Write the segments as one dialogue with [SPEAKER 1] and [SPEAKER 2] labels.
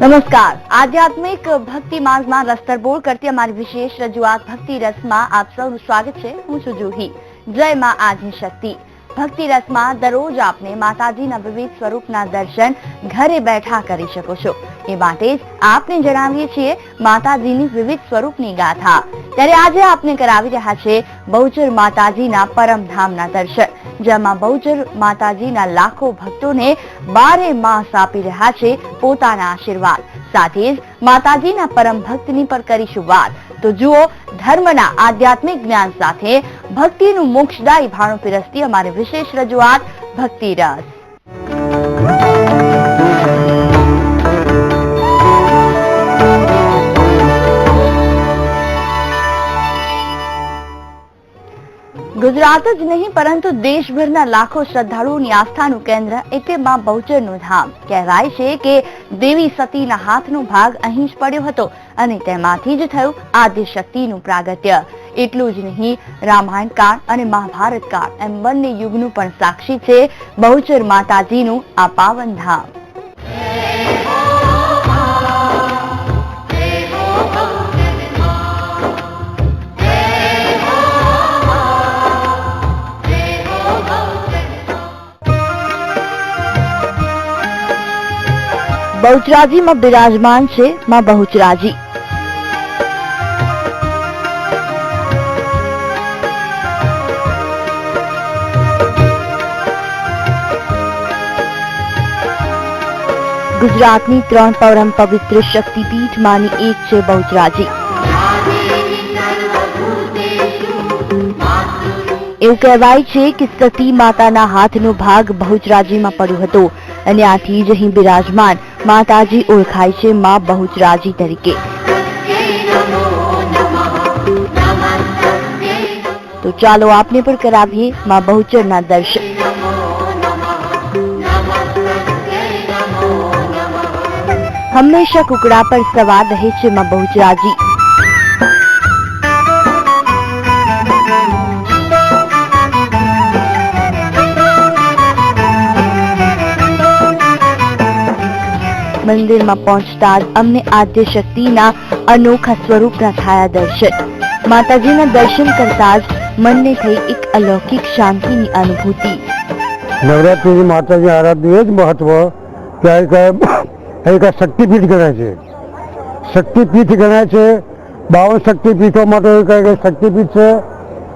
[SPEAKER 1] નમસ્કાર. આધ્યાત્મિક ભક્તિ માર્ગમાં રસ્તરબોળ કરતી અમારી વિશેષ રજૂઆત ભક્તિ રસમાં આપ સૌનું સ્વાગત છે. હું છું જુહી. જય માં આદિ શક્તિ. ભક્તિ રસમાં દરરોજ આપને માતાજીના વિવિધ સ્વરૂપના દર્શન ઘરે બેઠા કરી શકો છો. એ માટે જ આપને જણાવીએ છીએ માતાજીની વિવિધ સ્વરૂપની ગાથા. ત્યારે આજે આપને કરાવી રહ્યા છે બહુચર માતાજીના પરમધામના દર્શન, જેમાં બહુચર માતાજીના લાખો ભક્તોને 12 માસ આપી રહ્યા છે પોતાના આશીર્વાદ. સાથે જ માતાજીના પરમ ભક્તની પર કરીશું વાત. તો જુઓ, ધર્મના આધ્યાત્મિક જ્ઞાન સાથે ભક્તિનું મોક્ષદાયી ભાણું પીરસતી અમારી વિશેષ રજૂઆત ભક્તિ રસ. ગુજરાત જ નહીં પરંતુ દેશભરના લાખો શ્રદ્ધાળુઓની આસ્થાનું કેન્દ્ર એટલે માં બહુચરનું ધામ. કહેવાય છે કે દેવી સતીના હાથનો ભાગ અહીં જ પડ્યો હતો અને તેમાંથી જ થયું આદ્ય શક્તિનું પ્રાગટ્ય. એટલું જ નહીં, રામાયણ કાળ અને મહાભારત કાળ એમ બંને યુગનું પણ સાક્ષી છે બહુચર માતાજીનું આ પાવન ધામ. બહુચરાજીમાં બિરાજમાન છે માં બહુચરાજી. ગુજરાતની 3 પરમ પવિત્ર શક્તિપીઠમાંની એક છે બહુચરાજી. એવું કહેવાય છે કે સતી માતાના હાથનો ભાગ બહુચરાજીમાં પડ્યો હતો અને આથી જ અહીં બિરાજમાન માતાજી ઓળખાય છે માં બહુચરાજી તરીકે. તો ચાલો આપને પણ કરાવીએ માં બહુચરના દર્શન. હંમેશા કુકડા પર સવાર રહે છે માં બહુચરાજી. મંદિરમાં પહોંચતા જ અમને આદ્ય શક્તિના અનોખા સ્વરૂપના થયા દર્શન. માતાજીના દર્શન કરતા જ મનને થઈ એક અલૌકિક શાંતિની અનુભૂતિ.
[SPEAKER 2] નવરાત્રિની માતાજી આરાધનું એ જ મહત્વ કે શક્તિપીઠ ગણાય છે. શક્તિપીઠ ગણાય છે. 52 શક્તિપીઠો માટે શક્તિપીઠ છે.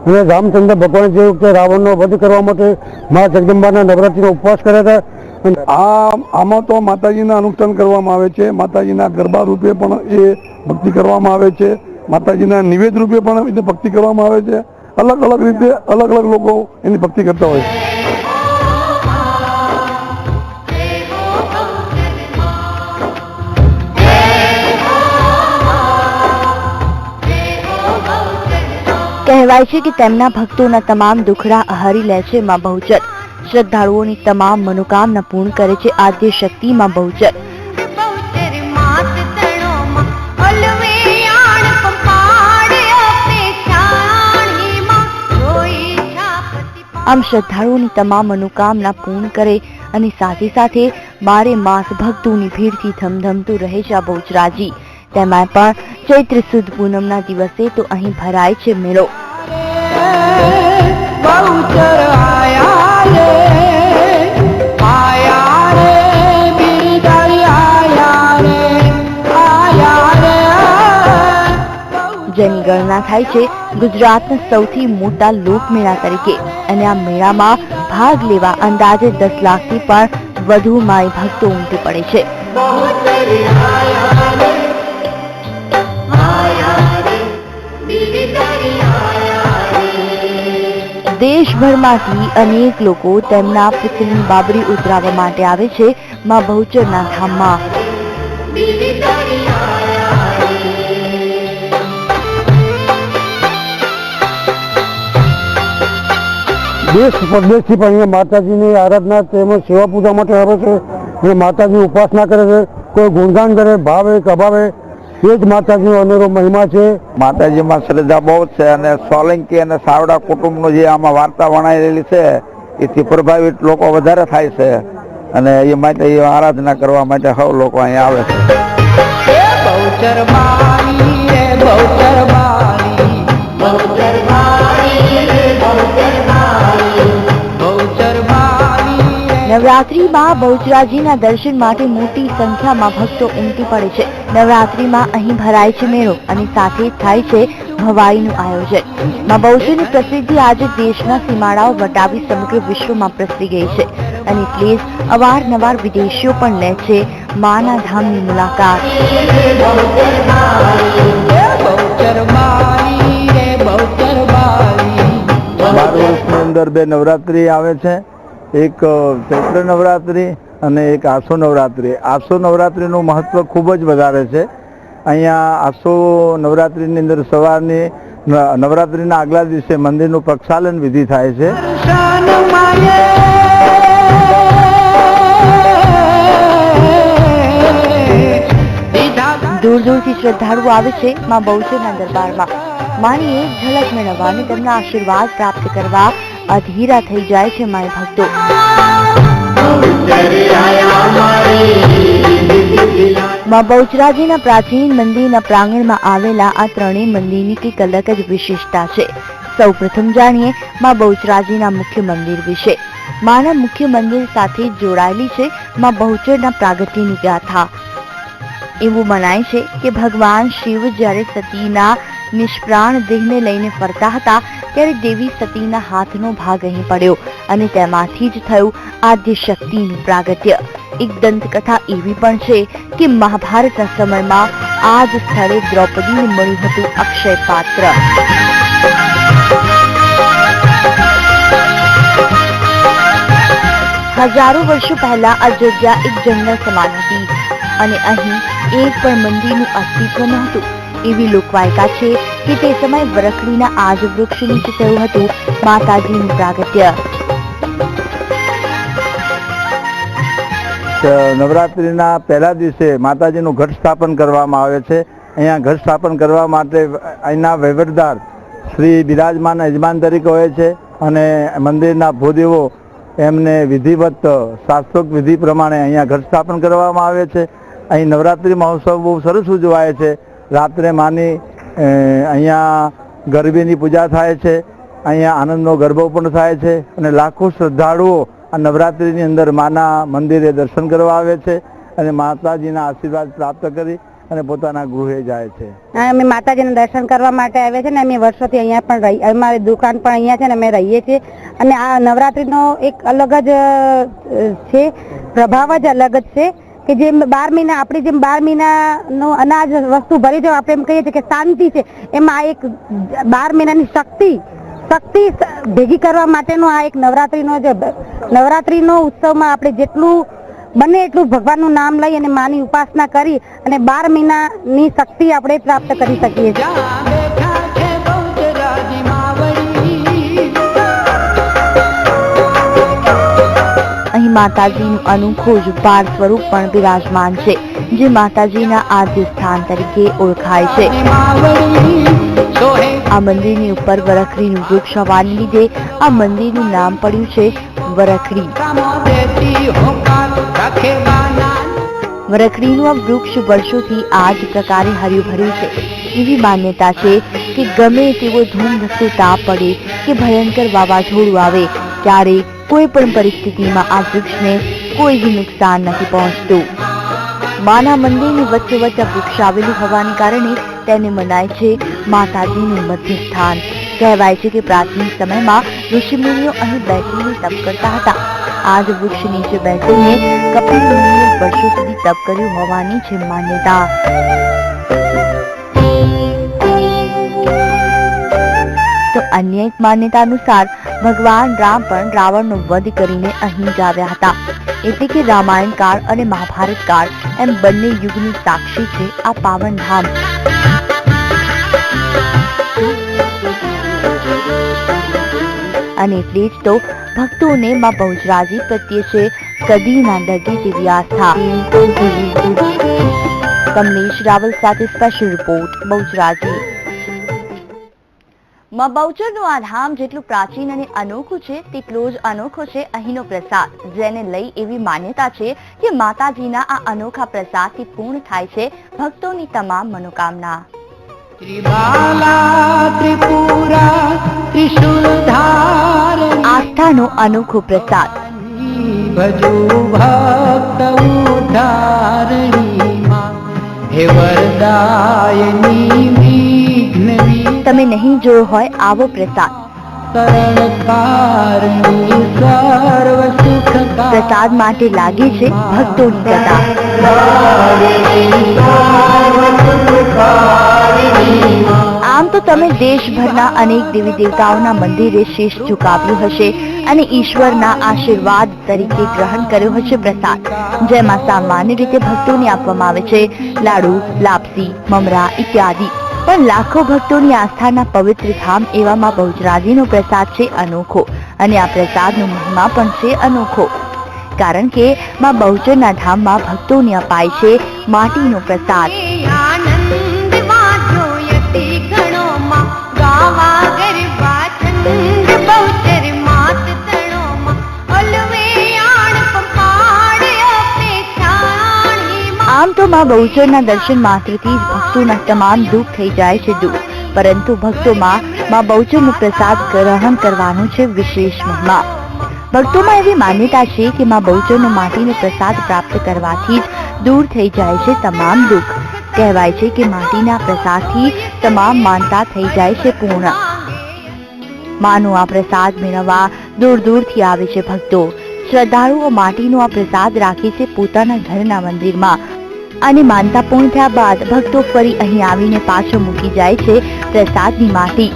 [SPEAKER 2] અને રામચંદ્ર ભગવાન જે વખતે રાવણનો વધ કરવા માટે મા જગદંબાના નવરાત્રિનો ઉપવાસ કર્યા હતા.
[SPEAKER 3] આમાં તો માતાજીના અનુષ્ઠાન કરવામાં આવે છે. માતાજીના ગરબા રૂપે પણ એ ભક્તિ કરવામાં આવે છે. માતાજીના નિવેદ રૂપે પણ એને ભક્તિ કરવામાં આવે છે. અલગ અલગ રીતે અલગ અલગ લોકો એની ભક્તિ કરતા હોય છે.
[SPEAKER 1] કહેવાય છે કે તેમના ભક્તોના તમામ દુખડા હરી લે છે માં બહુચર. શ્રદ્ધાળુઓની તમામ મનોકામના પૂર્ણ કરે છે આદ્ય શક્તિ માં બહુચર. આમ શ્રદ્ધાળુઓની તમામ મનોકામના પૂર્ણ કરે અને સાથે સાથે 12 માસ ભક્તોની ભીડથી ધમધમતું રહે છે આ બહુચરાજી. તેમાં પણ ચૈત્ર સુદ પૂનમના દિવસે તો અહીં ભરાય છે મેળો. જેની ગણના થાય છે ગુજરાતના સૌથી મોટા લોકમેળા તરીકે. અને આ મેળામાં ભાગ લેવા અંદાજે 10 લાખથી પણ વધુ માઈ ભક્તો ઉમટી પડે છે. દેશભરમાંથી અનેક લોકો તેમના પુત્રની બાબરી ઉતરાવવા માટે આવે છે માં બહુચરના ધામમાં.
[SPEAKER 2] દેશ પરદેશથી પણ અહીંયા માતાજીની આરાધના તેમજ સેવા પૂજા માટે આવે છે અને માતાજીની ઉપાસના કરે છે. કોઈ ગુણગાન કરે, ભાવે કે અભાવે, એ જ માતાજીનો અનેરો મહિમા છે.
[SPEAKER 3] માતાજીમાં શ્રદ્ધા બહુ છે અને સોલંકી અને સાવડા કુટુંબનો જે આમાં વાર્તા વણાયેલી છે એથી પ્રભાવિત લોકો વધારે થાય છે અને એ માટે આરાધના કરવા માટે સૌ લોકો અહીંયા આવે છે.
[SPEAKER 1] નવરાત્રીમાં બહુચરાજીના દર્શન માટે મોટી સંખ્યામાં ભક્તો ઉમટી પડે છે. નવરાત્રીમાં અહીં ભરાય છે મેળો અને સાથે થાય છે ભવાઈનું આયોજન. માં બહુચરની પ્રસિદ્ધિ આજે દેશના સીમાડાઓ વટાવી સમગ્ર વિશ્વમાં પ્રસરી ગઈ છે અને એટલે જ અવારનવાર વિદેશીઓ પણ લે છે માના ધામની મુલાકાત.
[SPEAKER 4] 12 વર્ષની અંદર 2 નવરાત્રી આવે છે, એક ચૈત્ર નવરાત્રી અને એક આસો નવરાત્રી. આસો નવરાત્રીનું મહત્વ ખૂબ જ વધારે છે. અહીંયા આસો નવરાત્રીની અંદર સવારની નવરાત્રીના આગલા દિવસે મંદિરનું પ્રક્ષાલન વિધિ થાય છે.
[SPEAKER 1] દૂર દૂરથી શ્રદ્ધાળુઓ આવે છે માં બહુચરના દરબારમાં. માની એક ઝલક મેળવવા અને તેમના આશીર્વાદ પ્રાપ્ત કરવા અધીરા થઈ જાય છે માય ભક્તો. માં બહુચરાજીના પ્રાચીન મંદિરના પ્રાંગણમાં આવેલા આ ત્રણેય મંદિરની કંઈક અલગ જ વિશેષતા છે. સૌપ્રથમ જાણીએ માં બહુચરાજીના મુખ્ય મંદિર વિશે. માના મુખ્ય મંદિર સાથે જોડાયેલી છે માં બહુચરના પ્રાગટ્યની ગાથા. એવું મનાય છે કે ભગવાન શિવ જ્યારે સતીના નિષ્પ્રાણ દેહને લઈને ફરતા હતા ત્યારે દેવી સતીના હાથનો ભાગ અહીં પડ્યો અને તેમાંથી જ થયું આદ્ય શક્તિનું પ્રાગટ્ય. એક દંતકથા એવી પણ છે કે મહાભારતના સમયમાં આ જ સ્થળે દ્રૌપદીને મળ્યું હતું અક્ષય પાત્ર. હજારો વર્ષો પહેલા આ જગ્યા એક જંગલ સમાન હતી અને અહીં એક પણ મંદિરનું અસ્તિત્વ નહોતું. એવી લોકવાયકા છે કે તે સમયે વરખડીના આજ વૃક્ષ નીચે થયું હતું માતાજીનું પ્રાગટ્ય.
[SPEAKER 4] નવરાત્રીના પહેલા દિવસે માતાજીનું ઘટ સ્થાપન કરવામાં આવે છે. અહીંયા ઘટ સ્થાપન કરવા માટે અહીંના વહીવટદાર શ્રી બિરાજમાન યજમાન તરીકે હોય છે અને મંદિરના ભૂદેવો એમને વિધિવત શાસ્ત્રોક્ત વિધિ પ્રમાણે અહીંયા ઘટ સ્થાપન કરવામાં આવે છે. અહીં નવરાત્રિ મહોત્સવ બહુ સરસ ઉજવાય છે. રાત્રે માની અહીંયા ગરબીની પૂજા થાય છે, અહીંયા આનંદનો ગરબો પણ થાય છે અને લાખો શ્રદ્ધાળુઓ આ નવરાત્રિની અંદર માના મંદિરે દર્શન કરવા આવે છે અને માતાજીના આશીર્વાદ પ્રાપ્ત કરી અને પોતાના ગૃહે જાય છે.
[SPEAKER 5] અમે માતાજીના દર્શન કરવા માટે આવ્યા છે ને અમે વર્ષોથી અહીંયા પણ રહી, અમારી દુકાન પણ અહીંયા છે ને અમે રહીએ છીએ અને આ નવરાત્રિનો એક અલગ જ છે, પ્રભાવ જ અલગ જ છે કે જેમ 12 મહિના આપણી જેમ 12 મહિનાનો અનાજ વસ્તુ ભરી જો આપણે એમ કહીએ છીએ કે શાંતિ છે, એમાં આ એક 12 મહિનાની શક્તિ ભેગી કરવા માટેનો આ એક નવરાત્રીનો ઉત્સવમાં આપણે જેટલું બને એટલું ભગવાનનું નામ લઈ અને માની ઉપાસના કરી અને 12 મહિનાની શક્તિ આપણે પ્રાપ્ત કરી શકીએ છીએ.
[SPEAKER 1] અહીં માતાજીનું અનોખું જ બાર સ્વરૂપ પણ બિરાજમાન છે જે માતાજીના આદ્ય સ્થાન તરીકે ઓળખાય છે. આ મંદિરની ઉપર વરખડીનું વૃક્ષ હોવાને લીધે આ મંદિરનું નામ પડ્યું છે વરખડી. વરખડીનું આ વૃક્ષ વર્ષોથી આ જ પ્રકારે હર્યું ભર્યું છે. એવી માન્યતા છે કે ગમે તેવો ધૂમધકતો તાપ પડે કે ભયંકર વાવાઝોડું આવે ત્યારે કોઈ પણ પરિસ્થિતિમાં આ વૃક્ષને કોઈ જ નુકસાન નથી પહોંચતું. માના મંદિરની વચ્ચોવચ્ચ આ વૃક્ષ આવેલું હોવાને કારણે તેને મનાય છે માતાજીનું મધ્ય સ્થાન. કહેવાય છે કે પ્રાચીન સમયમાં ઋષિમુનિઓ અહીં બેસીને તપ કરતા હતા. આ જ વૃક્ષ નીચે બેસીને કપિલ મુનિએ વર્ષો સુધી તપ કર્યું હોવાની છે માન્યતા. તો અન્ય એક માન્યતા અનુસાર ભગવાન રામ પણ રાવણનો વધ કરીને અહીં જ આવ્યા હતા. એટલે કે રામાયણ કાળ અને મહાભારત કાળ એમ બંને યુગની સાક્ષી છે આ પાવન ધામ. અને એટલે જ તો ભક્તોને માં બહુચરાજી પ્રત્યે છે કદી ના ડગે તેવી આસ્થા. કમલેશ રાવલ સાથે સ્પેશિયલ રિપોર્ટ બહુચરાજી. માં બહુચરનું આ ધામ જેટલું પ્રાચીન અને અનોખું છે તેટલો જ અનોખો છે અહીંનો પ્રસાદ, જેને લઈ એવી માન્યતા છે કે માતાજીના આ અનોખા પ્રસાદથી પૂર્ણ થાય છે ભક્તોની તમામ મનોકામના. આસ્થાનો અનોખો પ્રસાદ. તમે નહીં જોયો હોય આવો પ્રસાદ. પ્રસાદ માટે લાગે છે ભક્તોની કતાર. આમ તો તમે દેશભરના અનેક દેવી દેવતાઓના મંદિરે શીશ ઝુકાવ્યું હશે અને ઈશ્વરના આશીર્વાદ તરીકે ગ્રહણ કર્યો હશે પ્રસાદ, જેમાં સામાન્ય રીતે ભક્તોને આપવામાં આવે છે લાડુ, લાપસી, મમરા ઇત્યાદિ. પણ લાખો ભક્તોની આસ્થાના પવિત્ર ધામ એવામાં બહુચરાજીનો પ્રસાદ છે અનોખો, અને આ પ્રસાદનો મહિમા પણ છે અનોખો. કારણ કે માં બહુચરના ધામમાં ભક્તોને અપાય છે માટીનો પ્રસાદ. આમ તો માં બહુચરના દર્શન માત્રથી જ ભક્તોના તમામ દુઃખ થઈ જાય છે દૂર, પરંતુ ભક્તોમાં માં બહુચરનો પ્રસાદ ગ્રહણ કરવાનો છે વિશેષ મહિમા. ભક્તોમાં એવી માન્યતા છે કે માં બહુચરનો માટીનો પ્રસાદ પ્રાપ્ત કરવાથી જ દૂર થઈ જાય છે તમામ દુઃખ. કહેવાય છે કે માટીના પ્રસાદથી તમામ માનતા થઈ જાય છે પૂર્ણ. માનો આ પ્રસાદ મેળવવા દૂર દૂરથી આવે છે ભક્તો. શ્રદ્ધાળુઓ માટીનો આ પ્રસાદ રાખે છે પોતાના ઘરના મંદિરમાં, અને માનતા પૂર્ણ થયા બાદ ભક્તો ફરી અહીં આવીને પાછો મૂકી જાય છે પ્રસાદની માટી.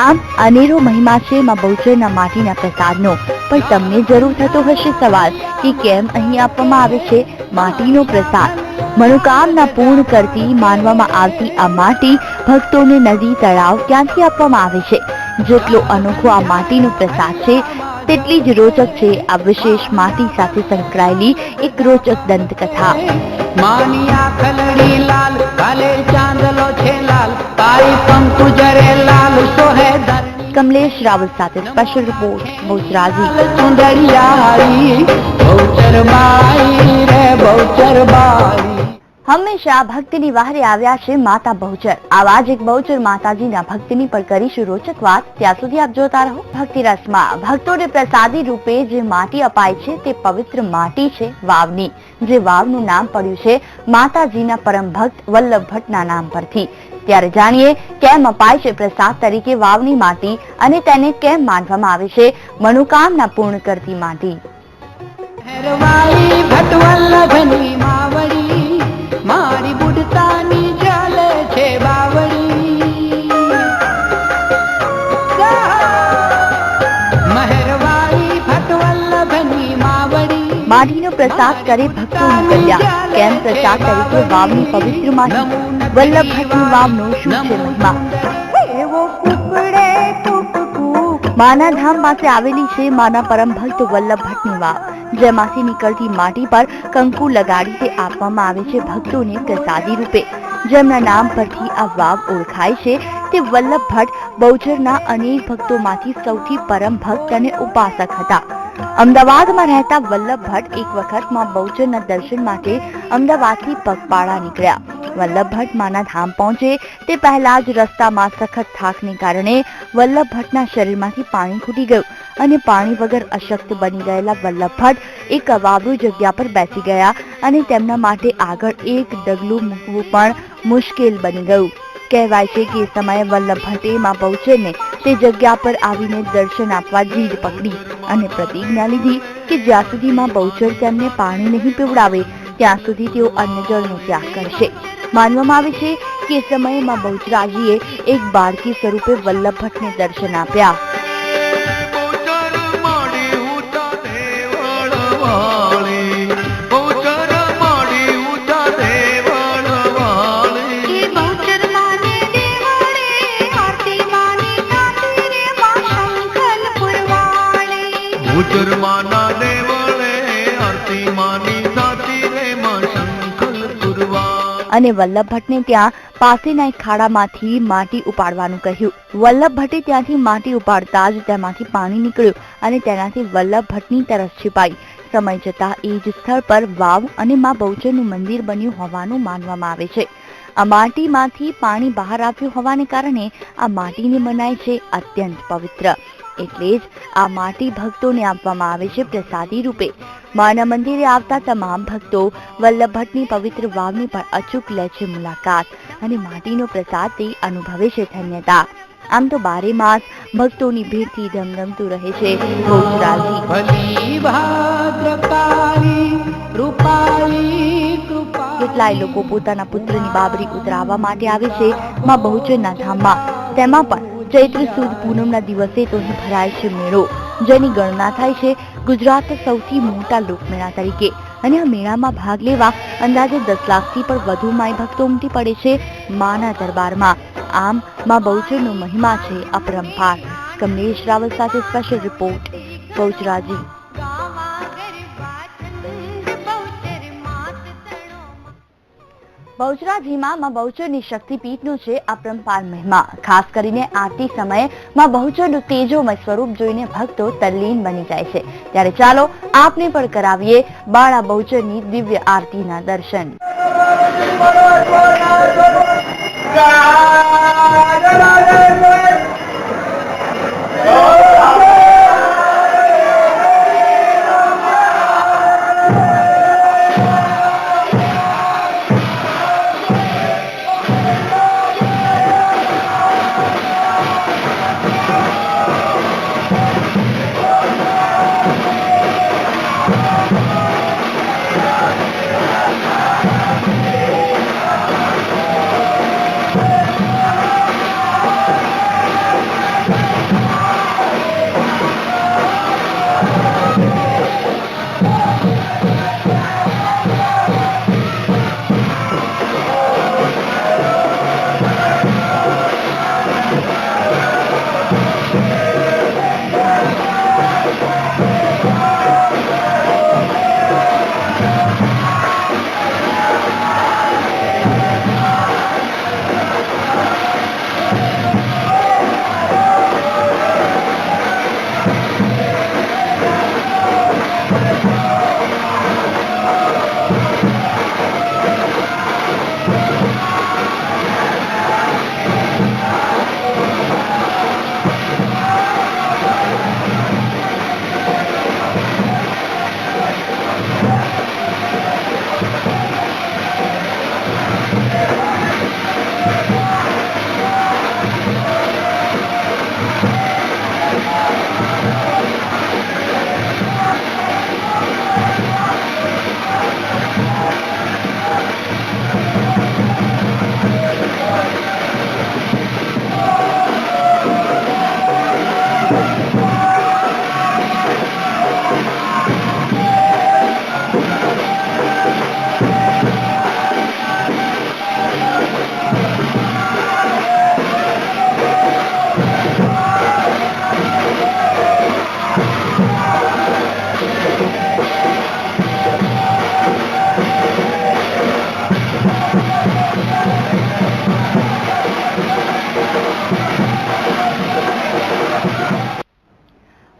[SPEAKER 1] આમ અનેરો મહિમા છે માં બહુચરના માટીના પ્રસાદનો. પણ તમને જરૂર થતો હશે સવાલ કે કેમ અહીં આપવામાં આવે છે માટીનો પ્રસાદ? મનોકામના પૂર્ણ કરતી માનવામાં આવતી આ માટી ભક્તોને નદી, તળાવ ક્યાંથી આપવામાં આવે છે? જેટલો અનોખો આ માટીનો પ્રસાદ છે તેટલી જ રોચક છે આ વિશેષ માટી સાથે સંકળાયેલી એક રોચક દંતકથા. કમલેશ રાવલ સાથે સ્પેશિયલ રિપોર્ટ, બહુચરાજી. હંમેશા ભક્તિની વહારે આવ્યા છે માતા બહુચર. આવા જ એક બહુચર માતાજીના ભક્તિની પર કરીશું રોચક વાત. ત્યાં સુધી આપ જોતા રહો ભક્તિ રસમાં. ભક્તોને પ્રસાદી રૂપે જે માટી અપાય છે તે પવિત્ર માટી છે વાવની, જે વાવનું નામ પડ્યું છે માતાજીના પરમ ભક્ત વલ્લભ ભટ્ટના નામ પરથી. ત્યારે જાણીએ કેમ અપાય છે પ્રસાદ તરીકે વાવની માટી, અને તેને કેમ માનવામાં આવે છે મનોકામના પૂર્ણ કરતી માટી. મારી બુડતાની ચાલે છે બાવડી, મહેરવાઈ ભટવલ્લભની માવડી. માટીનો પ્રસાદ કરે ભક્તોનું કલ્યાણ. કેમ પ્રસાદ તરીકે વાવની પવિત્ર માટી? વલ્લભ ભટ્ટની વાવનો શું છે મહિમા? માના ધામ પાસે આવેલી છે માના પરમ ભક્ત વલ્લભ ભટ્ટની વાવ, જેમાંથી નીકળતી માટી પર કંકુ લગાડી તે આપવામાં આવે છે ભક્તોને પ્રસાદી રૂપે. જેમના નામ પરથી આ વાવ ઓળખાય છે તે વલ્લભ ભટ્ટ બહુચરના અનેક ભક્તોમાંથી સૌથી પરમ ભક્ત અને ઉપાસક હતા. અમદાવાદમાં રહેતા વલ્લભ ભટ્ટ એક વખત માં બહુચરના દર્શન માટે અમદાવાદથી પગપાળા નીકળ્યા. વલ્લભ ભટ્ટ માના ધામ પહોંચે તે પહેલા જ રસ્તામાં સખત થાકને કારણે વલ્લભ ભટ્ટના શરીરમાંથી પાણી ખૂટી ગયું, અને પાણી વગર અશક્ત બની ગયેલા વલ્લભ ભટ્ટ એક અવાવરૂ જગ્યા પર બેસી ગયા, અને તેમના માટે આગળ એક ડગલું મૂકવું પણ મુશ્કેલ બની ગયું. કહેવાય છે કે એ સમયે વલ્લભ ભટ્ટે માં બહુચરને તે જગ્યા પર આવીને દર્શન આપવા જીદ પકડી અને પ્રતિજ્ઞા લીધી કે જ્યાં સુધી માં બહુચર તેમને પાણી નહીં પીવડાવે ત્યાં સુધી તેઓ અન્ન જળનો ત્યાગ કરશે. માનવામાં આવે છે કે એ સમયે માં બહુચરાજીએ એક બાળકી સ્વરૂપે વલ્લભ ભટ્ટને દર્શન આપ્યા.
[SPEAKER 6] માના દેવળે આરતી માની
[SPEAKER 1] અને વલ્લભ ભટ્ટને ત્યાં પાસેના એક ખાડામાંથી માટી ઉપાડવાનું કહ્યું. વલ્લભ ભટ્ટે ત્યાંથી માટી ઉપાડતા જ તેમાંથી પાણી નીકળ્યું અને તેનાથી વલ્લભ ભટ્ટની તરસ છીપાઈ. સમય જતાં એ જ સ્થળ પર વાવ અને મા બહુચરનું મંદિર બન્યું હોવાનું માનવામાં આવે છે. આ માટીમાંથી પાણી બહાર આવ્યું હોવાને કારણે આ માટીને મનાય છે અત્યંત પવિત્ર. એટલે જ આ માટી ભક્તોને આપવામાં આવે છે પ્રસાદી રૂપે. માના મંદિરે આવતા તમામ ભક્તો વલ્લભ ભટ્ટની પવિત્ર વાવની પણ અચૂક લે છે મુલાકાત અને માટીનો પ્રસાદથી અનુભવે છે ધન્યતા. આમ તો બારે માસ ભક્તોની ભીડથી ધમધમતું રહે છે બહુચરાજી. કેટલાય લોકો પોતાના પુત્રની બાબરી ઉતરાવવા માટે આવે છે માં બહુચરના ધામમાં. તેમાં પણ ચૈત્ર સુદ પૂનમના દિવસે તો અહીં ભરાય છે મેળો, જેની ગણના થાય છે ગુજરાતના સૌથી મોટા લોકમેળા તરીકે. અને આ મેળામાં ભાગ લેવા અંદાજે 10 લાખથી પણ વધુ માઈ ભક્તો ઉમટી પડે છે માના દરબારમાં. આમ માં બહુચરનો મહિમા છે અપરંપાર. કમલેશ રાવલ સાથે સ્પેશિયલ રિપોર્ટ, બહુચરાજી. બહુચરાજીમાં માં બહુચરની શક્તિપીઠનો છે અપરંપાર મહિમા. ખાસ કરીને આરતી સમયે માં બહુચરનું તેજોમય સ્વરૂપ જોઈને ભક્તો તલ્લીન બની જાય છે. ત્યારે ચાલો આપને પણ કરાવીએ બાળા બહુચરની દિવ્ય આરતીના દર્શન.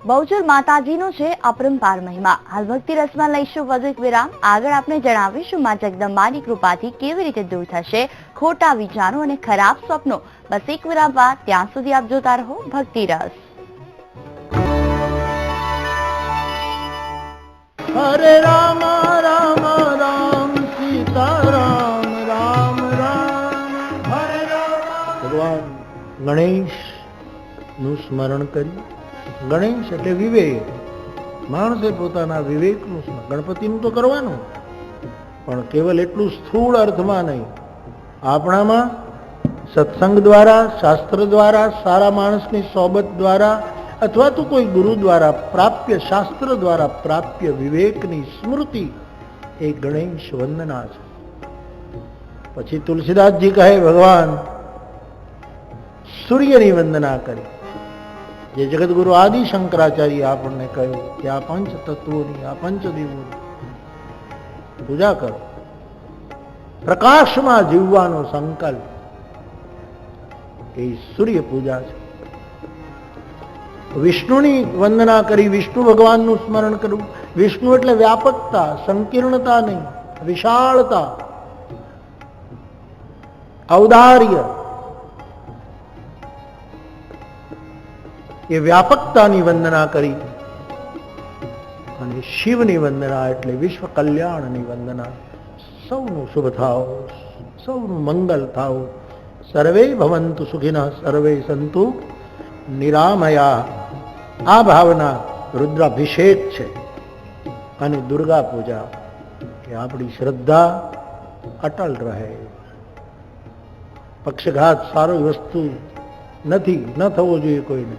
[SPEAKER 1] બહુચર માતાજીનો છે અપરંપાર મહિમા. હાલ ભક્તિ રસમાં લઈશું વધુ એક વિરામ. આગળ આપણે જણાવીશું માં જગદંબાની કૃપાથી કેવી રીતે દૂર થશે ખોટા વિચારો અને ખરાબ સ્વપ્નો. બસ એક વિરામ બાદ. ત્યાં સુધી આપ જોતા રહો ભક્તિ રસ.
[SPEAKER 6] હરે રામ રામ રામ સીતા રામ રામ રામ હરે રામ. ભગવાન ગણેશ નું સ્મરણ કરી. ગણેશ એટલે વિવેક. માણસે પોતાના વિવેકનું ગણપતિનું તો કરવાનું, પણ કેવલ એટલું સ્થૂળ અર્થમાં નહીં. આપણામાં સત્સંગ દ્વારા, શાસ્ત્ર દ્વારા, સારા માણસની સોબત દ્વારા અથવા તો કોઈ ગુરુ દ્વારા પ્રાપ્ય, શાસ્ત્ર દ્વારા પ્રાપ્ય વિવેકની સ્મૃતિ એ ગણેશ વંદના છે. પછી તુલસીદાસજી કહે ભગવાન સૂર્યની વંદના કરી. જે જગતગુરુ આદિ શંકરાચાર્ય આપણને કહ્યું કે આ પંચ તત્વોની, આ પંચદેવોની પૂજા કરો. પ્રકાશમાં જીવવાનો સંકલ્પ એ સૂર્ય પૂજા છે. વિષ્ણુની વંદના કરી, વિષ્ણુ ભગવાનનું સ્મરણ કરવું. વિષ્ણુ એટલે વ્યાપકતા, સંકીર્ણતા નહીં, વિશાળતા, ઔદાર્ય. એ વ્યાપકતાની વંદના કરી. અને શિવની વંદના એટલે વિશ્વ કલ્યાણની વંદના. સૌનું શુભ થાવ, સૌનું મંગલ થાવ. સર્વે ભવંતુ સુખિનઃ, સર્વે સંતુ નિરામયા. આ ભાવના રુદ્રાભિષેક છે. અને દુર્ગા પૂજા કે આપણી શ્રદ્ધા અટલ રહે. પક્ષઘાત સારી વસ્તુ નથી, ન થવો જોઈએ કોઈને,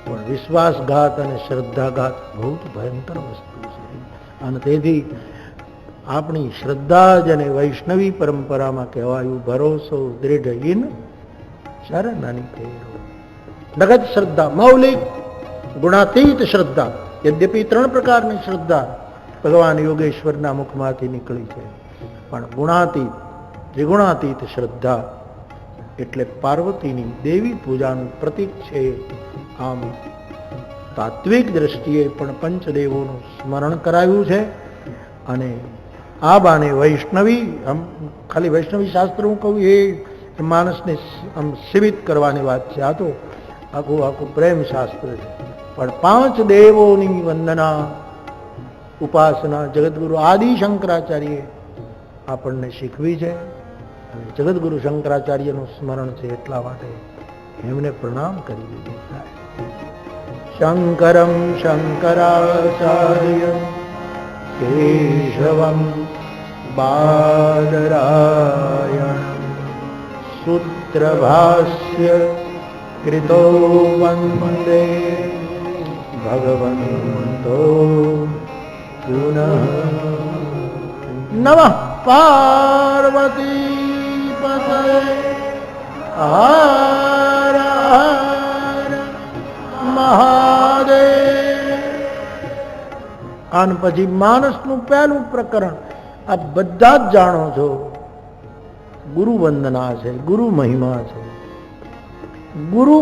[SPEAKER 6] પણ વિશ્વાસઘાત અને શ્રદ્ધાઘાત બહુ ભયંકર વસ્તુ છે. અને તેથી આપણી શ્રદ્ધા જ અને વૈષ્ણવી પરંપરામાં કહેવાયું, ભરોસો દૃઢ ઇન શરણની તેરો. નગદ શ્રદ્ધા, મૌલિક ગુણાતીત શ્રદ્ધા. યદ્યપી 3 પ્રકારની શ્રદ્ધા ભગવાન યોગેશ્વરના મુખમાંથી નીકળી છે, પણ ગુણાતીત, ત્રિગુણાતીત શ્રદ્ધા એટલે પાર્વતીની દેવી પૂજાનું પ્રતીક છે. આમ તાત્વિક દ્રષ્ટિએ પણ પંચદેવોનું સ્મરણ કરાવ્યું છે. અને આ બાને વૈષ્ણવી, ખાલી વૈષ્ણવી શાસ્ત્ર હું કહું એ માણસને આમ સીમિત કરવાની વાત છે. આ તો આખું પ્રેમ શાસ્ત્ર છે. પણ 5 દેવોની વંદના, ઉપાસના જગતગુરુ આદિ શંકરાચાર્યએ આપણને શીખવી છે. અને જગતગુરુ શંકરાચાર્યનું સ્મરણ છે એટલા માટે એમને પ્રણામ કરી દીધું થાય. શંકરમ શંકરાચાર્ય કેશવમ બાદરાયણ સૂત્રભાષ્ય કૃતો વંદે ભગવન્તો પુનઃ. નમઃ પાર્વતી પતયે હર હર મહાદેવ. આન પછી માનસનું પહેલું પ્રકરણ આ બધા જ જાણો છો, ગુરુ વંદના છે, ગુરુ મહિમા છે. ગુરુ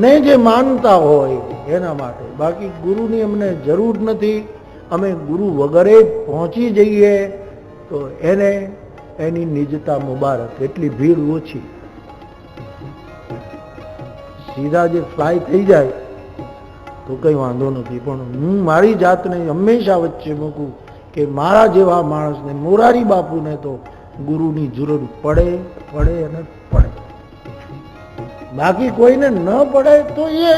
[SPEAKER 6] ને જે માનતા હોય એના માટે, બાકી ગુરુની અમને જરૂર નથી. અમે ગુરુ વગરે પહોંચી જઈએ તો એને એની નિજતા મુબારક, એટલી ભીડ ઓછી. સીધા જે ફ્લાય થઈ જાય તો કઈ વાંધો નથી, પણ હું મારી જાતને હંમેશા વચ્ચે મૂકું કે મારા જેવા માણસને, મોરારી બાપુને તો ગુરુની જરૂર પડે પડે અને પડે. બાકી કોઈને ન પડે તો એ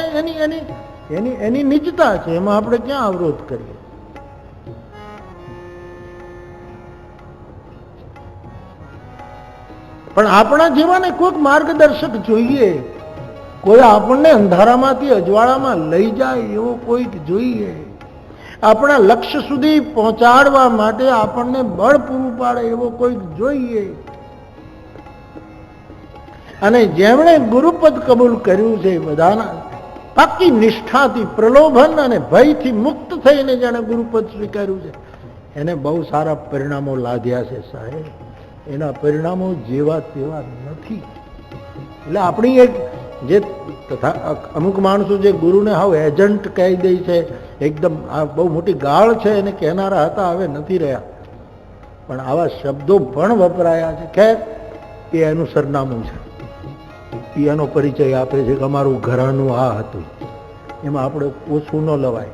[SPEAKER 6] એની નિજતા છે, એમાં આપણે ક્યાં અવરોધ કરીએ. પણ આપણા જેવાને કોઈક માર્ગદર્શક જોઈએ, કોઈ આપણને અંધારામાંથી અજવાળામાં લઈ જાય એવો કોઈક જોઈએ. આપણા લક્ષ્ય સુધી પહોંચાડવા માટે આપણને બળ પૂરું પાડે એવો કોઈક જોઈએ. અને જેમણે ગુરુપદ કબૂલ કર્યું છે, બધાના પાકી નિષ્ઠાથી, પ્રલોભન અને ભયથી મુક્ત થઈને જેણે ગુરુપદ સ્વીકાર્યું છે એને બહુ સારા પરિણામો લાદ્યા છે સાહેબ. એના પરિણામો જેવા તેવા નથી. એટલે આપણી એક જે અમુક માણસો જે ગુરુને હાવ એજન્ટ કહી દે છે, એકદમ આ બહુ મોટી ગાળ છે એને કહેનારા હતા, હવે નથી રહ્યા. પણ આવા શબ્દો પણ વપરાયા છે. ખેર, એ એનું સરનામું છે, એ એનો પરિચય આપે છે કે અમારું ઘરાનું આ હતું. એમાં આપણે ઓછું ન લવાય,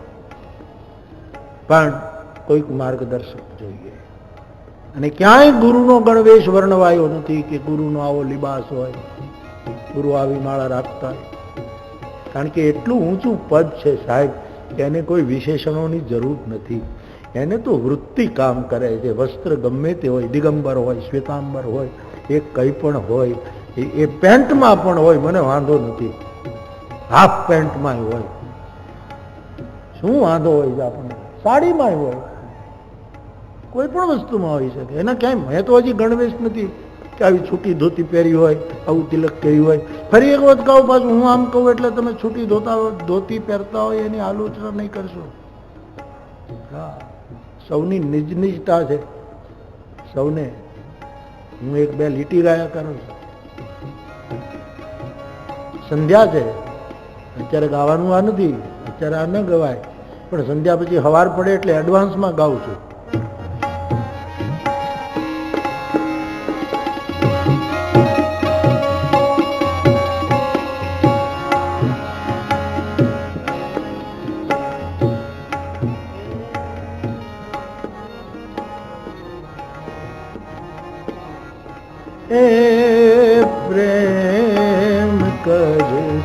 [SPEAKER 6] પણ કોઈક માર્ગદર્શક જોઈએ. અને ક્યાંય ગુરુનો ગણવેશ વર્ણવાયો નથી કે ગુરુનો આવો લિબાસ હોય, ગુરુ આવી માળા રાખતા. કારણ કે એટલું ઊંચું પદ છે સાહેબ કે એને કોઈ વિશેષણોની જરૂર નથી. એને તો વૃત્તિ કામ કરે છે. વસ્ત્ર ગમે તે હોય, દિગંબર હોય, શ્વેતાંબર હોય, એ કંઈ પણ હોય, એ પેન્ટમાં પણ હોય, મને વાંધો નથી. હાફ પેન્ટમાં હોય, શું વાંધો હોય છે આપણને? સાડીમાં હોય, કોઈ પણ વસ્તુમાં હોઈ શકે. એના ક્યાંય મેં તો હજી ગણવેશ નથી કે આવી છૂટી ધોતી પહેરી હોય, આવું તિલક કર્યું હોય. ફરી એક વખત કહું, પાછું હું આમ કહું એટલે તમે છૂટી ધોતી પહેરતા હોય એની આલોચના નહીં કરશો. સૌની નિજ નિજતા છે. સૌને હું એક બે લીટી ગાયા કરું છું. સંધ્યા છે, અત્યારે ગાવાનું આ નથી, અત્યારે આ ન ગવાય, પણ સંધ્યા પછી હવાર પડે એટલે એડવાન્સમાં ગાઉં છું. એ પ્રેમ કર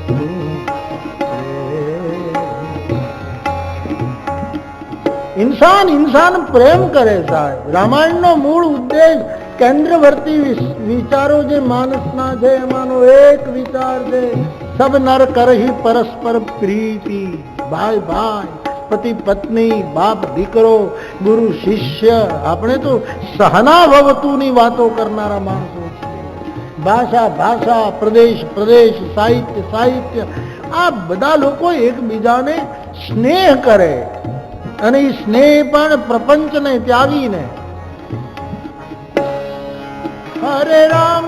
[SPEAKER 6] તું इंसान इंसान प्रेम करे साहेब. रामायण नो मूल उद्देश केंद्रवर्ती विचारो जे मानसना छे एमानो एक विचार छे सब नर करही परस्पर प्रीति. भाई भाई, पति पत्नी, बाप दीकरो, गुरु शिष्य, આપણે તો સહના ભવતુની વાતો કરનારા માણસો છીએ. ભાષા ભાષા, પ્રદેશ પ્રદેશ, સાહિત્ય સાહિત્ય, આ બધા લોકો એકબીજાને સ્નેહ કરે અને એ સ્નેહ પણ પ્રપંચને ત્યાગીને. હરે રામ